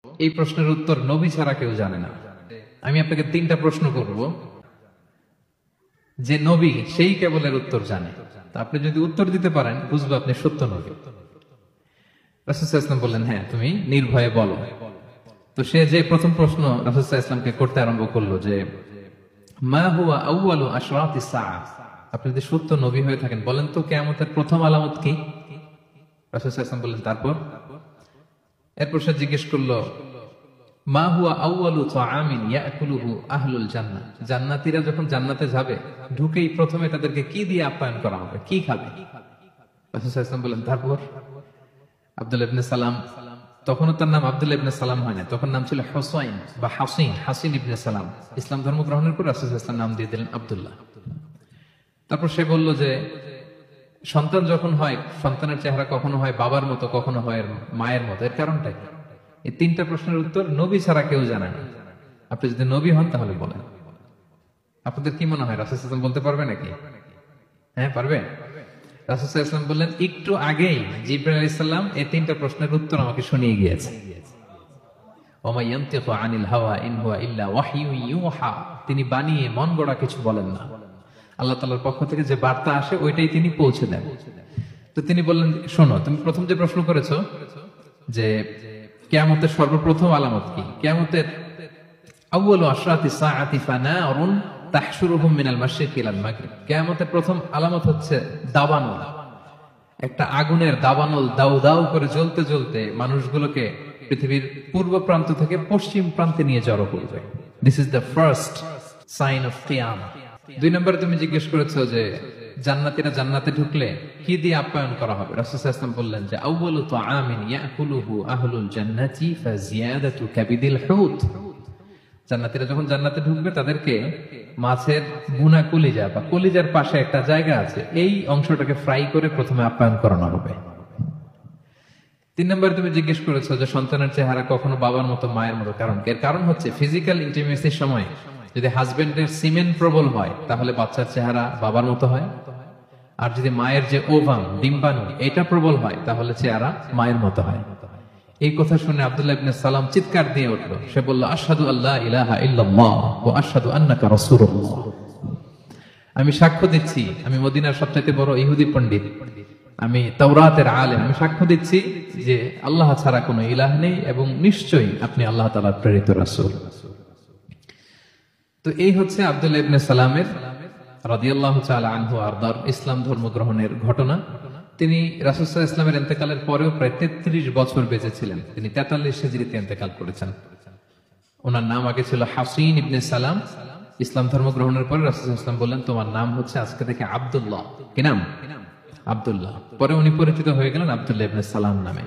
এই প্রশ্নের উত্তর নবী ছাড়া কেউ জানে না। আমি আপনাকে 3টা প্রশ্ন করব, যে নবী সেই কেবলের উত্তর জানে। তা আপনি যদি উত্তর দিতে পারেন বুঝবো আপনি সত্য নবী। রাসূল সাল্লাল্লাহু আলাইহি ওয়াসাল্লাম বললেন, হ্যাঁ তুমি নির্ভয়ে বলো। তো সে যে প্রথম প্রশ্ন রাসূল সাল্লাল্লাহু আলাইহি ওয়াসাল্লামকে করতে আরম্ভ করলো যে মা হুয়া আউয়ালু আশরাতিস সাআহ, আপনি যদি সত্য নবী হয়ে থাকেন বলেন তো কিয়ামতের প্রথম আলামত কি? রাসূল সাল্লাল্লাহু আলাইহি ওয়াসাল্লাম বললেন তারপর? এরপর সে জিজ্ঞেস করলো মা হুয়া আউয়ালু তাআমিন ইয়াকুলুহু আহলুল জান্নাহ, জান্নাতীরা যখন জান্নাতে যাবে ঢুকেই প্রথমে তাদেরকে কি দিয়ে আপ্যায়ন করা হবে, কি খাবে? রাসূল সাল্লাল্লাহু আলাইহি ওয়াসাল্লাম বললেন তারপর? আব্দুল্লাহ ইবনে সালাম, তখনও তার নাম আব্দুল্লাহ ইবনে সালাম হয় না, তখন নাম ছিল হুসাইন বা হাসিন ইবনে সালাম। ইসলাম ধর্ম গ্রহণের পর রাসূল সাল্লাল্লাহু আলাইহি ওয়াসাল্লাম নাম দিয়ে দিলেন আব্দুল্লাহ। তারপর সে বলল যে সন্তান যখন হয় সন্তানের চেহারা কখনো হয় বাবার মতো, কখনো হয় মায়ের মতো, এর কারণটা কি? এই 3টা প্রশ্নের উত্তর নবী ছাড়া কেউ জানে না। আপনি যদি নবী হন তাহলে বলেন। আপনাদের কি মনে হয় রাসূল সাল্লাল্লাহু আলাইহি ওয়াসাল্লাম বলতে পারবে নাকি? হ্যাঁ পারবে। রাসূল সাল্লাল্লাহু আলাইহি ওয়াসাল্লাম বললেন একটু আগেই জিবরাইল আলাইহিস সালাম এই 3টা প্রশ্নের উত্তর আমাকে শুনিয়ে গিয়েছে। ওমা ইয়ানতিকু আনিল হাওয়া ইন হুয়া ইল্লা ওয়াহয়ুন ইউহা, তিনি বানিয়ে মন গড়া কিছু বলেন না, আল্লাহ তাআলার পক্ষ থেকে যে বার্তা আসে ওইটাই তিনি পৌঁছে দেন। তো তিনি বললেন শোনো, তুমি প্রথম যে প্রশ্ন করেছো যে কিয়ামতের সর্বপ্রথম আলামত কি, কিয়ামতের আউয়ালু আশরাতিস সাআতি ফানারুন তাহশুরুহুম মিনাল মাশরিক ইলাল মাগরিব, কিয়ামতের প্রথম আলামত হচ্ছে দাবানল, একটা আগুনের দাবানল দাউ দাউ করে জ্বলতে জ্বলতে মানুষগুলোকে পৃথিবীর পূর্ব প্রান্ত থেকে পশ্চিম প্রান্তে নিয়ে জড়ো করবে। This is the first sign of কিয়ামা। 2 নম্বরে তুমি জিজ্ঞেস করেছো যে জান্নাতীরা জান্নাতে ঢুকলে কি দিয়ে আপ্যায়ন করা হবে। রাসূল সাল্লাল্লাহু আলাইহি ওয়াসাল্লাম বললেন যে আউয়ালু তাআমিন ইয়াকুলুহু আহলুল জান্নাতি ফাজিয়াদাতু কাবিদিল হুত, জান্নাতীরা যখন জান্নাতে ঢুকবে তাদেরকে মাছের ভুনা কলিজা বা কলিজার পাশে একটা জায়গা আছে, এই অংশটাকে ফ্রাই করে প্রথমে আপ্যায়ন করানো হবে। 3 নম্বরে তুমি জিজ্ঞেস করেছো যে সন্তানের চেহারা কখনো বাবার মতো মায়ের মতো, কারণ এর কারণ হচ্ছে ফিজিক্যাল ইন্টিমেসির সময় যদি হাজবেন্ডের সিমেন প্রবল হয় তাহলে বাচ্চার চেহারা বাবার মতো হয়, আর যদি মায়ের যে ওভাম ডিম্বাণু এটা প্রবল হয় তাহলে চেহারা মায়ের মতো হয়। এই কথা শুনে আব্দুল্লাহ ইবনে সালাম চিৎকার দিয়ে উঠলো, সে বলল আশহাদু আল্লা ইলাহা ইল্লাল্লাহ ওয়া আশহাদু আন্নাকা রাসূলুল্লাহ, আমি সাক্ষ্য দিচ্ছি আমি মদিনার সবচেয়ে বড় ইহুদি পণ্ডিত, আমি তাওরাতের আলেম, আমি সাক্ষ্য দিচ্ছি যে আল্লাহ ছাড়া কোনো ইলাহ নেই এবং নিশ্চয়ই আপনি আল্লাহ তাআলার প্রেরিত রাসূল। তো এই হচ্ছে আব্দুল্লাহ ইবনে সালামের রাদিয়াল্লাহু তাআলা আনহু আরদার ইসলাম ধর্ম গ্রহণের ঘটনা। তিনি রাসূল সাল্লাল্লাহু আলাইহি ওয়াসাল্লামের ইন্তেকালের পরেও প্রায় 33 বছর বেঁচে ছিলেন। তিনি 43 হিজরিতে ইন্তেকাল করেছেন। ওনার নাম আগে ছিল হাসিন ইবনে সালাম। ইসলাম ধর্ম গ্রহণের পরে রাসূল সাল্লাল্লাহু আলাইহি ওয়াসাল্লাম বললেন তোমার নাম হচ্ছে আজকে থেকে আব্দুল্লাহ। কি নাম? আব্দুল্লাহ। পরে উনি পরিচিত হয়ে গেলেন আব্দুল্লাহ ইবনে সালাম নামে।